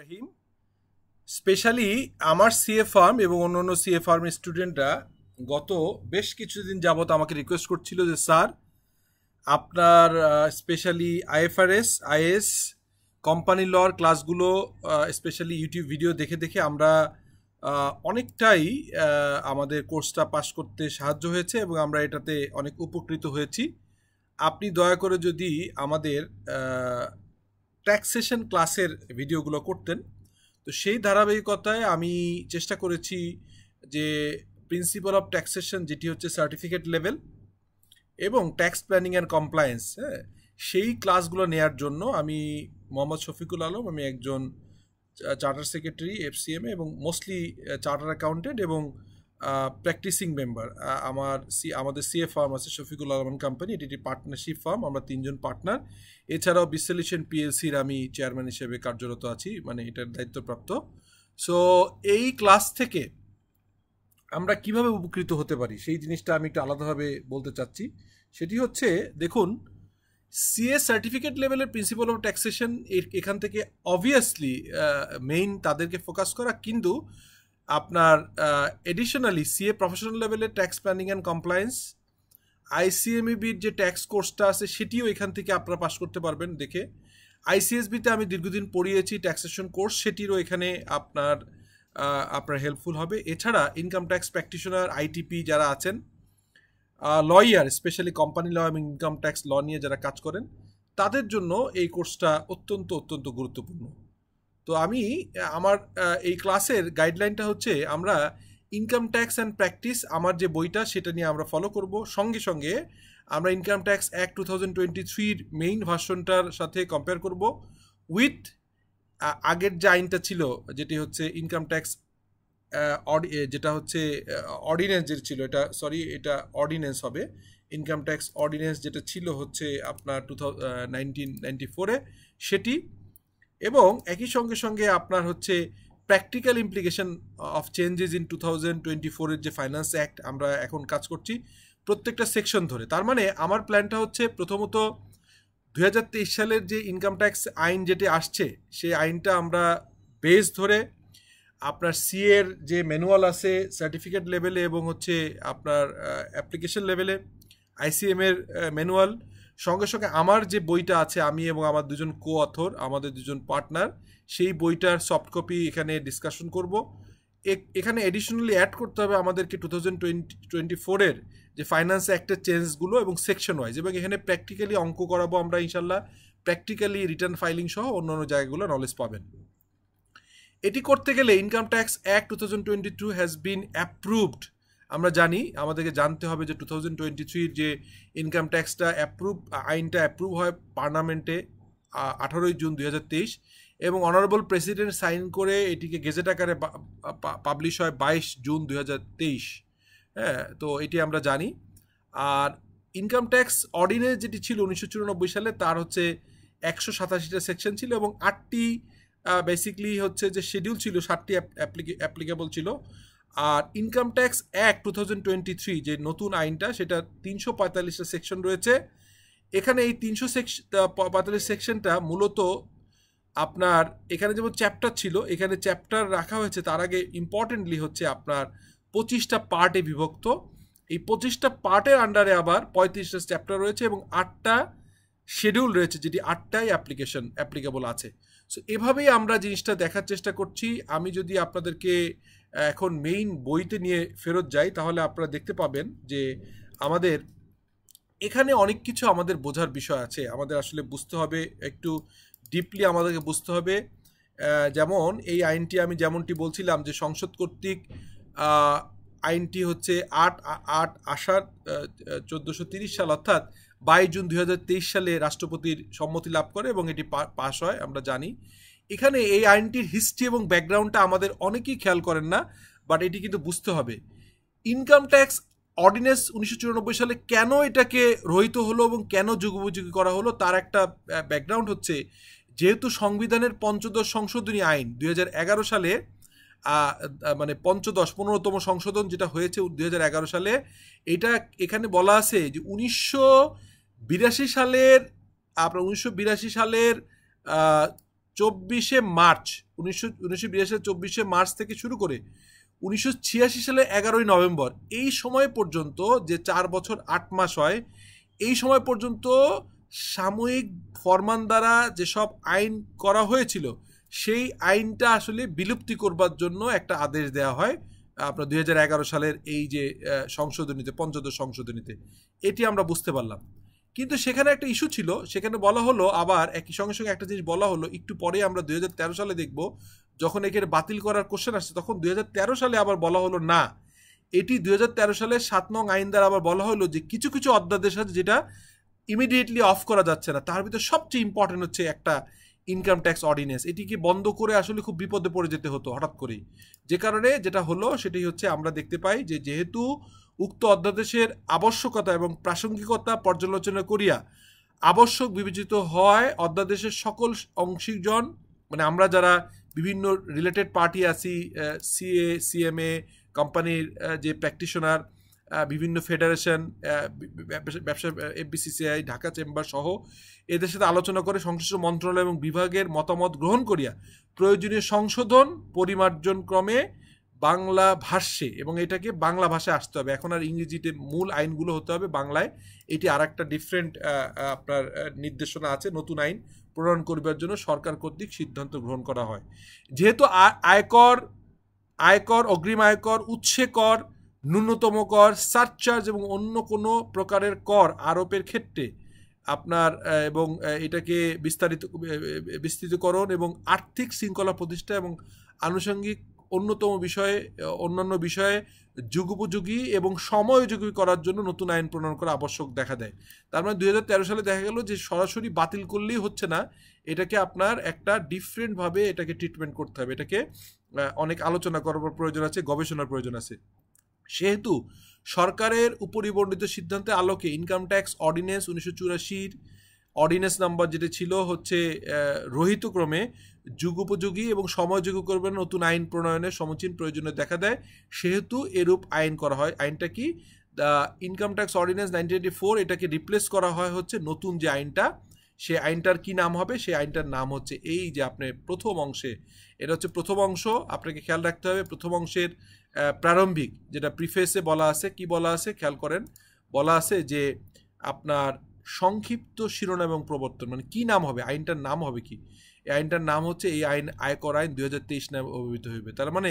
রহিম। Specially আমার CA farm এবং অন্যান্য সিএ ফার্মের স্টুডেন্টরা গত বেশ কিছুদিন যাবত আমাকে রিকোয়েস্ট করছিল যে স্যার আপনার স্পেশালি আইএফআরএস আইএস কোম্পানি লর ক্লাসগুলো স্পেশালি ইউটিউব ভিডিও দেখে দেখে আমরা অনেকটাই আমাদের কোর্সটা পাস করতে সাহায্য হয়েছে এবং আমরা এটাতে অনেক উপকৃত হয়েছি। আপনি দয়া করে যদি আমাদের ট্যাক্সেশন ক্লাসের ভিডিওগুলো করতেন, তো সেই ধারাবাহিকতায় আমি চেষ্টা করেছি যে প্রিন্সিপাল অফ ট্যাক্সেশন যেটি হচ্ছে সার্টিফিকেট লেভেল এবং ট্যাক্স প্ল্যানিং অ্যান্ড কমপ্লায়েন্স, সেই ক্লাসগুলো নেয়ার জন্য আমি মোহাম্মদ শফিকুল আলম, আমি একজন চার্টার সেক্রেটারি এফসিএমএ এবং মোস্টলি চার্টার অ্যাকাউন্টেন্ট এবং প্র্যাকটিসিং মেম্বার। আমাদের সিএ ফার্ম আছে শফিকুল আলম কোম্পানি, এটি একটি পার্টনারশিপ ফার্ম, আমরা 3 জন পার্টনার। এছাড়াও বিসলিউশন পিএলসির আমি চেয়ারম্যান হিসেবে কার্যরত আছি, মানে এটার দায়িত্বপ্রাপ্ত। সো এই ক্লাস থেকে আমরা কিভাবে উপকৃত হতে পারি সেই জিনিসটা আমি একটু আলাদাভাবে বলতে চাচ্ছি। সেটি হচ্ছে, দেখুন, সিএ সার্টিফিকেট লেভেলের প্রিন্সিপাল অফ ট্যাক্সেশন এখান থেকে অবভিয়াসলি মেইন তাদেরকে ফোকাস করা, কিন্তু আপনার এডিশনালি সিএ প্রফেশনাল লেভেলের ট্যাক্স প্ল্যানিং অ্যান্ড কমপ্লায়েন্স, আইসিএমইবির যে ট্যাক্স কোর্সটা আছে সেটিও এখান থেকে আপনারা পাস করতে পারবেন দেখে। আইসিএসবিতে আমি দীর্ঘদিন পড়িয়েছি ট্যাক্সেশন কোর্স, সেটিরও এখানে আপনার হেল্পফুল হবে। এছাড়া ইনকাম ট্যাক্স প্র্যাকটিশনার, আইটিপি যারা আছেন, লয়ার স্পেশালি কোম্পানি ল এবং ইনকাম ট্যাক্স ল নিয়ে যারা কাজ করেন, তাদের জন্য এই কোর্সটা অত্যন্ত অত্যন্ত গুরুত্বপূর্ণ। তো আমি আমার এই ক্লাসের গাইডলাইনটা হচ্ছে আমরা ইনকাম ট্যাক্স অ্যান্ড প্র্যাকটিস, আমার যে বইটা সেটা নিয়ে আমরা ফলো করব। সঙ্গে সঙ্গে আমরা ইনকাম ট্যাক্স অ্যাক্ট 2023-র মেইন ভার্সনটার সাথে কম্পেয়ার করব উইথ আগের যে আইনটা ছিল, যেটি হচ্ছে ইনকাম ট্যাক্স যেটা হচ্ছে অর্ডিন্যান্স যেটা ছিল, এটা অর্ডিন্যান্স হবে। ইনকাম ট্যাক্স অর্ডিন্যান্স যেটা ছিল হচ্ছে আপনার 1994-এ সেটি, এবং একই সঙ্গে সঙ্গে আপনার হচ্ছে practical implication of changes in 2024-এর যে ফাইন্যান্স অ্যাক্ট আমরা এখন কাজ করছি প্রত্যেকটা সেকশন ধরে। তার মানে আমার প্ল্যানটা হচ্ছে প্রথমত 2023 সালের যে ইনকাম ট্যাক্স আইন যেটি আসছে সেই আইনটা আমরা বেস ধরে আপনার সিএর যে ম্যানুয়াল আছে সার্টিফিকেট লেভেলে এবং হচ্ছে আপনার অ্যাপ্লিকেশন লেভেলে আইসিএমের ম্যানুয়াল, সঙ্গে সঙ্গে আমার যে বইটা আছে, আমি এবং আমার 2জন কো অথর, আমাদের 2জন পার্টনার, সেই বইটার সফট কপি এখানে ডিসকাশন করব। এখানে এডিশনালি অ্যাড করতে হবে আমাদেরকে 2024-এর যে ফাইন্যান্স অ্যাক্টের চেঞ্জগুলো এবং সেকশন ওয়াইজ, এবং এখানে প্র্যাকটিক্যালি অঙ্ক করাবো আমরা ইনশাল্লাহ, প্র্যাকটিক্যালি রিটার্ন ফাইলিং সহ অন্যান্য জায়গাগুলো নলেজ পাবেন। এটি করতে গেলে income tax act 2022 has been approved. আমরা জানি, আমাদেরকে জানতে হবে যে 2023-র যে ইনকাম ট্যাক্সটা আইনটা অ্যাপ্রুভ হয় পার্লামেন্টে 18 জুন 2023, এবং অনারেবল প্রেসিডেন্ট সাইন করে এটিকে গেজেট আকারে পাবলিশ হয় 22 জুন 2023। হ্যাঁ, তো এটি আমরা জানি। আর ইনকাম ট্যাক্স অর্ডিন্যান্স যেটি ছিল 1994 সালে, তার হচ্ছে 187টা সেকশন ছিল এবং 8টি বেসিকলি হচ্ছে যে শিডিউল ছিল, 7টি অ্যাপ্লিকেবল ছিল। আর ইনকাম ট্যাক্স অ্যাক্ট 2023 যে নতুন আইনটা, সেটা 345টা সেকশন রয়েছে। এখানে এই 345 সেকশনটা মূলত আপনার, এখানে যেমন চ্যাপ্টার ছিল, এখানে চ্যাপ্টার রাখা হয়েছে, তার আগে ইম্পর্টেন্টলি হচ্ছে আপনার 25টা পার্টে বিভক্ত। এই 25টা পার্টের আন্ডারে আবার 35টা চ্যাপ্টার রয়েছে এবং 8টা শিডিউল রয়েছে, যেটি 8টাই অ্যাপ্লিকেবল আছে। সো এভাবেই আমরা জিনিসটা দেখার চেষ্টা করছি। আমি যদি আপনাদেরকে এখন মেইন বইতে নিয়ে ফেরত যাই, তাহলে আপনারা দেখতে পাবেন যে আমাদের এখানে অনেক কিছু আমাদের বোঝার বিষয় আছে, আমাদের আসলে বুঝতে হবে, একটু ডিপলি আমাদেরকে বুঝতে হবে। যেমন এই আইনটি আমি যেমনটি বলছিলাম যে সংসদ কর্তৃক আইনটি হচ্ছে 8 আষাঢ় 1430 সাল, অর্থাৎ 22 জুন 2023 সালে রাষ্ট্রপতির সম্মতি লাভ করে এবং এটি পাস হয়, আমরা জানি। এখানে এই আইনটির হিস্ট্রি এবং ব্যাকগ্রাউন্ডটা আমাদের অনেকেই খেয়াল করেন না, বাট এটি কিন্তু বুঝতে হবে। ইনকাম ট্যাক্স অর্ডিন্যান্স 1994 সালে কেন এটাকে রহিত হলো এবং কেন যুগোপযোগী করা হলো, তার একটা ব্যাকগ্রাউন্ড হচ্ছে, যেহেতু সংবিধানের 15ম সংশোধনী আইন 2011 সালে, মানে 15তম সংশোধন যেটা হয়েছে 2011 সালে, এটা এখানে বলা আছে যে 1982 সালের মার্চ 1982 সালের 24 মার্চ থেকে শুরু করে 1986 সালে 11 নভেম্বর এই সময় পর্যন্ত যে 4 বছর 8 মাস হয়, এই সময় পর্যন্ত সাময়িক ফরমান দ্বারা যেসব আইন করা হয়েছিল সেই আইনটা আসলে বিলুপ্তি করবার জন্য একটা আদেশ দেওয়া হয় আপনার 2011 সালের এই যে সংশোধনীতে, পঞ্চদশ সংশোধনীতে। এটি আমরা বুঝতে পারলাম। কিন্তু সেখানে একটা ইস্যু ছিল, সেখানে বলা হলো আবার একই সঙ্গে সঙ্গে একটা জিনিস বলা হলো, একটু পরে আমরা 2013 সালে দেখব যখন এখানে বাতিল করার কোশ্চেন আসছে, তখন 2013 সালে আবার বলা হলো না, এটি 2013 সালে 7 নং আইন দ্বারা আবার বলা হলো যে কিছু কিছু অধ্যাদেশ আছে যেটা ইমিডিয়েটলি অফ করা যাচ্ছে না। তার ভিতরে সবচেয়ে ইম্পর্টেন্ট হচ্ছে একটা ইনকাম ট্যাক্স অর্ডিন্যান্স। এটিকে বন্ধ করে আসলে খুব বিপদে পড়ে যেতে হতো হঠাৎ করেই, যে কারণে যেটা হলো সেটাই হচ্ছে আমরা দেখতে পাই যে যেহেতু উক্ত অধ্যাদেশের আবশ্যকতা এবং প্রাসঙ্গিকতা পর্যালোচনা করিয়া আবশ্যক বিবেচিত হয়, অধ্যাদেশের সকল অংশীজন মানে আমরা যারা বিভিন্ন রিলেটেড পার্টি আছি, সিএ, সিএমএ, কোম্পানির যে প্র্যাকটিশনার, বিভিন্ন ফেডারেশন, ব্যবসা, এফবিসিসিআই, ঢাকা চেম্বার সহ এদের সাথে আলোচনা করে সংশ্লিষ্ট মন্ত্রণালয় এবং বিভাগের মতামত গ্রহণ করিয়া প্রয়োজনীয় সংশোধন পরিমার্জন ক্রমে বাংলা ভাষ্যে, এবং এটাকে বাংলা ভাষায় আসতে হবে। এখন আর ইংরেজিতে মূল আইনগুলো হতে হবে বাংলায়। এটি আর একটা ডিফারেন্ট আপনার নির্দেশনা আছে, নতুন আইন প্রণয়ন করবার জন্য সরকার কর্তৃক সিদ্ধান্ত গ্রহণ করা হয়। যেহেতু আয়কর, অগ্রিম আয়কর, উৎসে কর, ন্যূনতম কর, সারচার্জ এবং অন্য কোনো প্রকারের কর আরোপের ক্ষেত্রে আপনার এবং এটাকে বিস্তৃতকরণ এবং আর্থিক শৃঙ্খলা প্রতিষ্ঠা এবং আনুষঙ্গিক অন্যান্য বিষয়ে যুগোপযোগী এবং সময়োযোগী করার জন্য নতুন আইন প্রণয়ন করা আবশ্যক দেখা দেয়। তার মানে 2013 সালে দেখা গেল যে সরাসরি বাতিল করলেই হচ্ছে না, এটাকে আপনার একটা ডিফারেন্টভাবে এটাকে ট্রিটমেন্ট করতে হবে, এটাকে অনেক আলোচনা করার প্রয়োজন আছে, গবেষণার প্রয়োজন আছে। সেহেতু সরকারের উপরিবর্ণিত সিদ্ধান্তের আলোকে income tax ordinance 1984 ordinance number যেটা ছিল হচ্ছে রহিতক্রমে যুগোপযোগী এবং সময়যোগী করবে নতুন আইন প্রণয়নের সমীচীন প্রয়োজনীয় দেখা দেয়, সেহেতু এরূপ আইন করা হয়। আইনটা কি? দ্য ইনকাম ট্যাক্স অর্ডিন্যান্স 1984, এটাকে রিপ্লেস করা হয় হচ্ছে নতুন যে আইনটা, সেই আইনটার কি নাম হবে? সেই আইনটার নাম হচ্ছে এই যে আপনি প্রথম অংশে, এটা হচ্ছে প্রথম অংশ, আপনাকে খেয়াল রাখতে হবে প্রথম অংশের প্রারম্ভিক যেটা প্রিফেসে বলা আছে, কি বলা আছে খেয়াল করেন, বলা আছে যে আপনার সংক্ষিপ্ত শিরোনাম এবং প্রবর্তন, মানে কি নাম হবে, আইনটার নাম হবে কি? এই আইনটার নাম হচ্ছে এই আইন আয়কর আইন 2023 নামে অভিহিত হইবে। তার মানে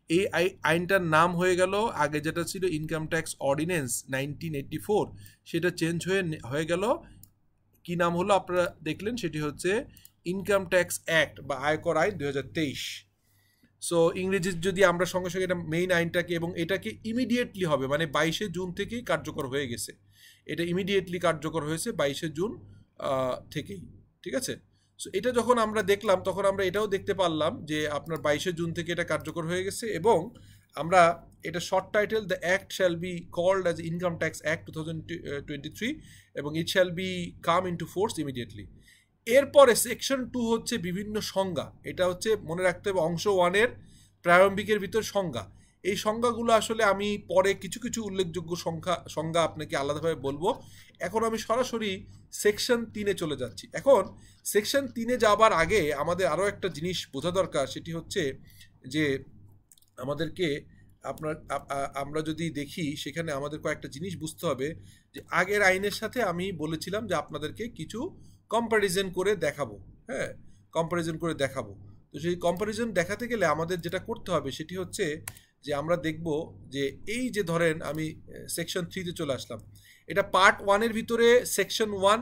এই আইনটার নাম হয়ে গেল, আগে যেটা ছিল ইনকাম ট্যাক্স অর্ডিন্যান্স 1984, সেটা চেঞ্জ হয়ে গেল, কি নাম হলো আপনারা দেখলেন, সেটি হচ্ছে ইনকাম ট্যাক্স অ্যাক্ট বা আয়কর আইন 2023। সো ইংরেজি যদি আমরা সঙ্গে সঙ্গে এটা মেইন আইনটাকে, এবং এটাকে ইমিডিয়েটলি হবে, মানে 22শে জুন থেকেই কার্যকর হয়ে গেছে, এটা ইমিডিয়েটলি কার্যকর হয়েছে 22শে জুন থেকেই, ঠিক আছে। সো এটা যখন আমরা দেখলাম তখন আমরা এটাও দেখতে পারলাম যে আপনার 22শে জুন থেকে এটা কার্যকর হয়ে গেছে, এবং আমরা এটা short title, the act shall be called as income tax act 2023 এবং it shall be come into force immediately. এরপরে সেকশন 2 হচ্ছে বিভিন্ন সংজ্ঞা, এটা হচ্ছে মনে রাখতে হবে অংশ 1-এর প্রারম্ভিকের ভিতর সংজ্ঞা। এই সংজ্ঞাগুলো আসলে আমি পরে কিছু কিছু উল্লেখযোগ্য সংজ্ঞা আপনাকে আলাদাভাবে বলবো। এখন আমি সরাসরি সেকশন 3-এ চলে যাচ্ছি। এখন সেকশন 3-এ যাবার আগে আমাদের আরও একটা জিনিস বোঝা দরকার, সেটি হচ্ছে যে আমাদেরকে আমরা যদি দেখি সেখানে আমাদের কয়েকটা জিনিস বুঝতে হবে। যে আগের আইনের সাথে আমি বলেছিলাম যে আপনাদেরকে কিছু কম্প্যারিজন করে দেখাবো, হ্যাঁ, কম্প্যারিজন করে দেখাবো। তো সেই কম্প্যারিজন দেখাতে গেলে আমাদের যেটা করতে হবে সেটি হচ্ছে যে আমরা দেখব যে এই যে ধরেন আমি সেকশন 3-তে চলে আসলাম, এটা পার্ট 1-এর ভিতরে সেকশন 1,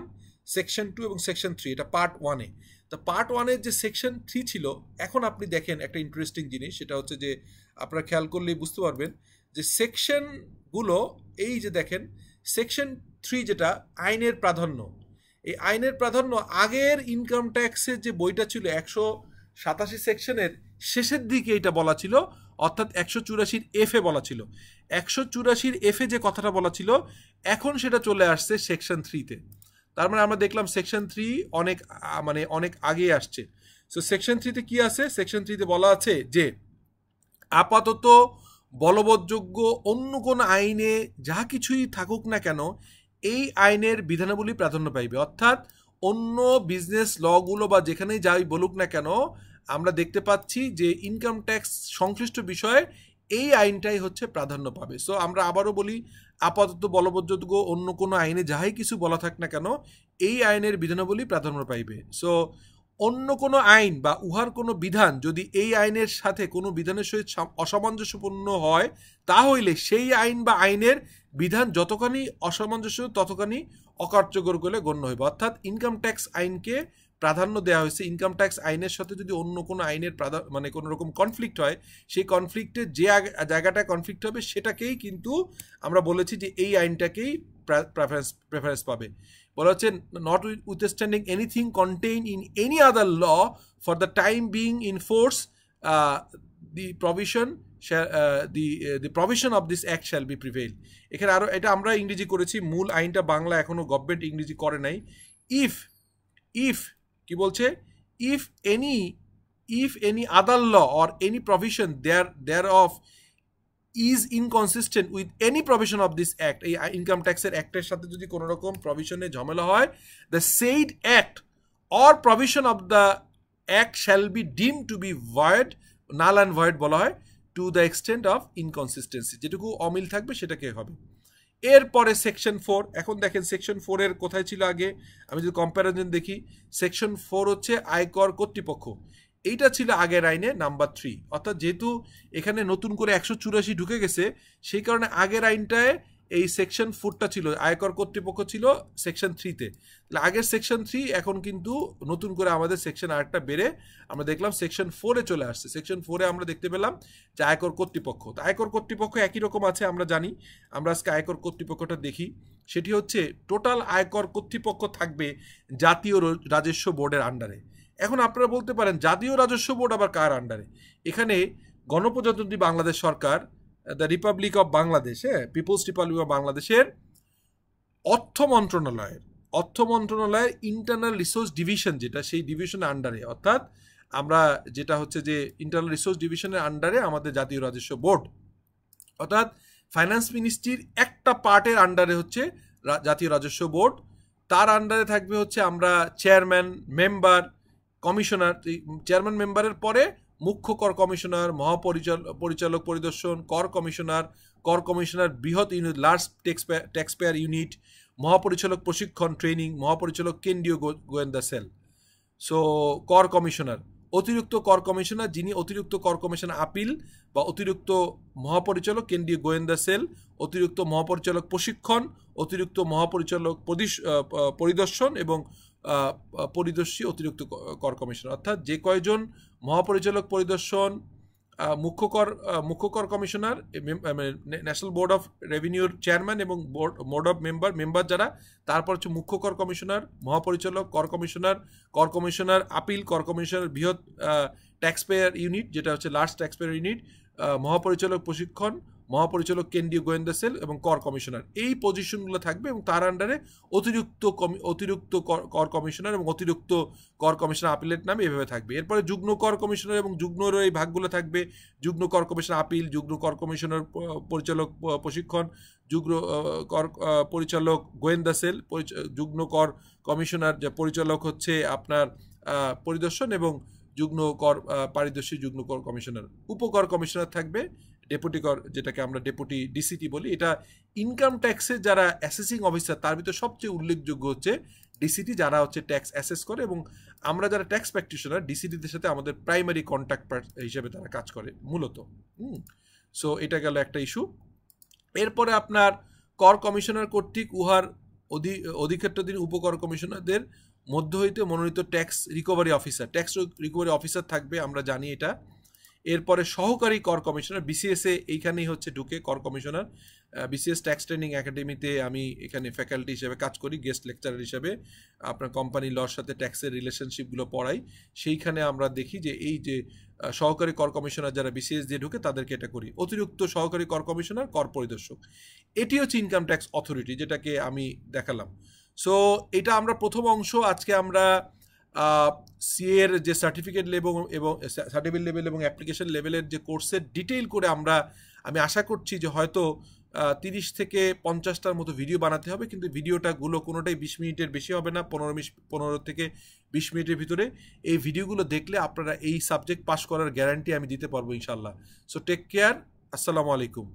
সেকশন 2 এবং সেকশন 3, এটা পার্ট 1-এ। তো পার্ট 1-এর যে সেকশন 3 ছিল, এখন আপনি দেখেন একটা ইন্টারেস্টিং জিনিস, সেটা হচ্ছে যে আপনারা খেয়াল করলেই বুঝতে পারবেন যে সেকশনগুলো এই যে দেখেন সেকশন 3 যেটা আইনের প্রাধান্য, এই আইনের প্রাধান্য আগের ইনকাম ট্যাক্সের যে বইটা ছিল 187 সেকশনের শেষের দিকে এটা বলা ছিল, অর্থাৎ 184 F-এ বলা ছিল। 184 F-এ যে কথাটা বলা ছিল এখন সেটা চলে আসছে সেকশন 3-তে। তার মানে আমরা দেখলাম সেকশন 3 অনেক আগে আসছে। সো সেকশন 3-তে কি আছে? সেকশন 3-তে বলা আছে যে আপাতত বলবৎযোগ্য অন্য কোন আইনে যা কিছুই থাকুক না কেন এই আইনের বিধানাবলী প্রাধান্য পাইবে, অর্থাৎ অন্য বিজনেস লগুলো বা যেখানেই যাই বলুক না কেন, আমরা দেখতে পাচ্ছি যে ইনকাম ট্যাক্স সংশ্লিষ্ট বিষয়ে এই আইনটাই হচ্ছে প্রাধান্য পাবে। সো আমরা আবারও বলি, আপাতত বলবৎযোগ্য অন্য কোনো আইনে যাহাই কিছু বলা থাক না কেন, এই আইনের বিধানাবলী প্রাধান্য পাইবে। সো অন্য কোনো আইন বা উহার কোনো বিধান যদি এই আইনের সাথে কোনো বিধানের সহিত অসামঞ্জস্যপূর্ণ হয়, তাহলে সেই আইন বা আইনের বিধান যতখানি অসামঞ্জস্য ততখানি অকার্যকর বলে গণ্য হইবে। অর্থাৎ ইনকাম ট্যাক্স আইনকে প্রাধান্য দেওয়া হয়েছে। ইনকাম ট্যাক্স আইনের সাথে যদি অন্য কোনো আইনের মানে কোনো রকম কনফ্লিক্ট হয়, সেই কনফ্লিক্টের যে জায়গাটায় কনফ্লিক্ট হবে সেটাকেই কিন্তু আমরা বলেছি যে এই আইনটাকেই প্রেফারেন্স পাবে। বলা হচ্ছে notwithstanding anything contain in any other law for the time being in force the provision the provision of this act shall be prevail। এখানে আরো এটা আমরা ইংরেজি করেছি, মূল আইনটা বাংলা এখনো গভর্নমেন্ট ইংরেজি করে নাই। if কি বলছে, if any other law or any provision thereof is inconsistent with any provision of this act, এই ইনকাম ট্যাক্সের অ্যাক্টের সাথে যদি কোনো রকম প্রভিশনে ঝামেলা হয়, the said act or provision of the act shall be deemed to be void, null and void বলা হয়, to the extent of inconsistency, যেটুকু অমিল থাকবে সেটাকে হবে। এরপরে সেকশন 4, এখন দেখেন সেকশন 4 এর কোথায় ছিল আগে, আমি যদি কম্প্যারিজন দেখি, সেকশন 4 হচ্ছে আয়কর কর্তৃপক্ষ, এইটা ছিল আগের আইনে নাম্বার 3। অর্থাৎ যেহেতু এখানে নতুন করে 184 ঢুকে গেছে, সেই কারণে আগের আইনটায় এই সেকশন 4টা ছিল, আয়কর কর্তৃপক্ষ ছিল সেকশন 3-তে। তাহলে আগের সেকশন 3 এখন কিন্তু নতুন করে আমাদের সেকশন আরেকটা বেড়ে আমরা দেখলাম সেকশন 4-এ চলে আসছে। সেকশন 4-এ আমরা দেখতে পেলাম যে আয়কর কর্তৃপক্ষ, তো আয়কর কর্তৃপক্ষ একই রকম আছে আমরা জানি। আমরা আজকে আয়কর কর্তৃপক্ষটা দেখি। সেটি হচ্ছে টোটাল আয়কর কর্তৃপক্ষ থাকবে জাতীয় রাজস্ব বোর্ডের আন্ডারে। এখন আপনারা বলতে পারেন জাতীয় রাজস্ব বোর্ড আবার কার আন্ডারে? এখানে গণপ্রজাতন্ত্রী বাংলাদেশ সরকার, the republic of Bangladesh, people's republic of বাংলাদেশের অর্থ মন্ত্রণালয়ের ইন্টারনাল রিসোর্স ডিভিশন, যেটা সেই ডিভিশনের আন্ডারে, অর্থাৎ আমরা যেটা হচ্ছে যে ইন্টারনাল রিসোর্স ডিভিশনের আন্ডারে আমাদের জাতীয় রাজস্ব বোর্ড, অর্থাৎ ফাইন্যান্স মিনিস্ট্রির একটা পার্টের আন্ডারে হচ্ছে জাতীয় রাজস্ব বোর্ড। তার আন্ডারে থাকবে হচ্ছে আমরা চেয়ারম্যান, মেম্বার, কমিশনার। চেয়ারম্যান মেম্বারের পরে মুখ্য কর কমিশনার, মহাপরিচালক পরিদর্শন, কর কমিশনার বৃহৎ unit, large tax payer unit, মহাপরিচালক প্রশিক্ষণ ট্রেনিং, মহাপরিচালক কেন্দ্রীয় গোয়েন্দা সেল। সো কর কমিশনার, অতিরিক্ত কর কমিশনার যিনি অতিরিক্ত কর কমিশন আপিল বা অতিরিক্ত মহাপরিচালক কেন্দ্রীয় গোয়েন্দা সেল, অতিরিক্ত মহাপরিচালক প্রশিক্ষণ, অতিরিক্ত মহাপরিচালক পরিদর্শন এবং পরিদর্শী অতিরিক্ত কর কমিশনার। অর্থাৎ যে কয়জন মহাপরিচালক পরিদর্শন, মুখ্য কর কমিশনার, ন্যাশনাল বোর্ড অফ রেভিনিউর চেয়ারম্যান এবং বোর্ড অফ মেম্বার যারা, তারপর হচ্ছে মুখ্য কর কমিশনার, মহাপরিচালক, কর কমিশনার আপিল, কর কমিশনার বৃহৎ ট্যাক্স পেয়ার ইউনিট যেটা হচ্ছে লার্জ ট্যাক্স পেয়ার ইউনিট, মহাপরিচালক প্রশিক্ষণ, মহাপরিচালক কেন্দ্রীয় গোয়েন্দা সেল এবং কর কমিশনার, এই পজিশনগুলো থাকবে এবং তার আন্ডারে অতিরিক্ত কর কমিশনার এবং অতিরিক্ত কর কমিশনার আপিলের নামে এভাবে থাকবে। এরপরে যুগ্ম কর কমিশনার এবং যুগ্মর এই ভাগগুলো থাকবে, যুগ্ম কর কমিশনার আপিল, যুগ্ম কর কমিশনার পরিচালক প্রশিক্ষণ, যুগ্ম কর পরিচালক গোয়েন্দা সেল, যুগ্ম কর কমিশনার যে পরিচালক হচ্ছে আপনার পরিদর্শন এবং যুগ্ম কর পারিদর্শী যুগ্ম কর কমিশনার। উপকর কমিশনার থাকবে ডেপুটি কর, যেটাকে আমরা ডেপুটি ডিসিটি বলি। এটা ইনকাম ট্যাক্সের যারা অ্যাসেসিং অফিসার তার ভিতরে সবচেয়ে উল্লেখযোগ্য হচ্ছে ডিসিটি, যারা হচ্ছে ট্যাক্স অ্যাসেস করে, এবং আমরা যারা ট্যাক্স প্র্যাকটিশনার ডিসিটিদের সাথে আমাদের প্রাইমারি কন্ট্যাক্ট হিসেবে তারা কাজ করে মূলত। সো এটা গেল একটা ইস্যু। এরপরে আপনার কর কমিশনার কর্তৃক উহার অধিক্ষেত্রাধীন উপকর কমিশনারদের মধ্য হইতে মনোনীত ট্যাক্স রিকভারি অফিসার থাকবে, আমরা জানি এটা। এরপরে সহকারী কর কমিশনার, বিসিএসে এইখানেই হচ্ছে ঢুকে কর কমিশনার। বিসিএস ট্যাক্স ট্রেনিং একাডেমিতে আমি এখানে ফ্যাকাল্টি হিসেবে কাজ করি, গেস্ট লেকচারার হিসেবে আপনার কোম্পানি লর সাথে ট্যাক্সের রিলেশনশিপগুলো পড়াই। সেইখানে আমরা দেখি যে এই যে সহকারী কর কমিশনার যারা বিসিএস দিয়ে ঢুকে তাদেরকে এটা করি। অতিরিক্ত সহকারী কর কমিশনার, কর পরিদর্শক, এটি হচ্ছে ইনকাম ট্যাক্স অথরিটি যেটাকে আমি দেখালাম। সো এটা আমরা প্রথম অংশ। আজকে আমরা সিএ এর যে সার্টিফিকেট লেভেল এবং অ্যাপ্লিকেশন লেভেলের যে কোর্সের ডিটেইল করে আমি আশা করছি যে হয়তো 30 থেকে 50টার মতো ভিডিও বানাতে হবে, কিন্তু ভিডিওটাগুলো কোনোটাই 20 মিনিটের বেশি হবে না, 15 থেকে 20 মিনিটের ভিতরে। এই ভিডিওগুলো দেখলে আপনারা এই সাবজেক্ট পাস করার গ্যারান্টি আমি দিতে পারবো ইনশাল্লাহ। সো টেক কেয়ার, আসসালামু আলাইকুম।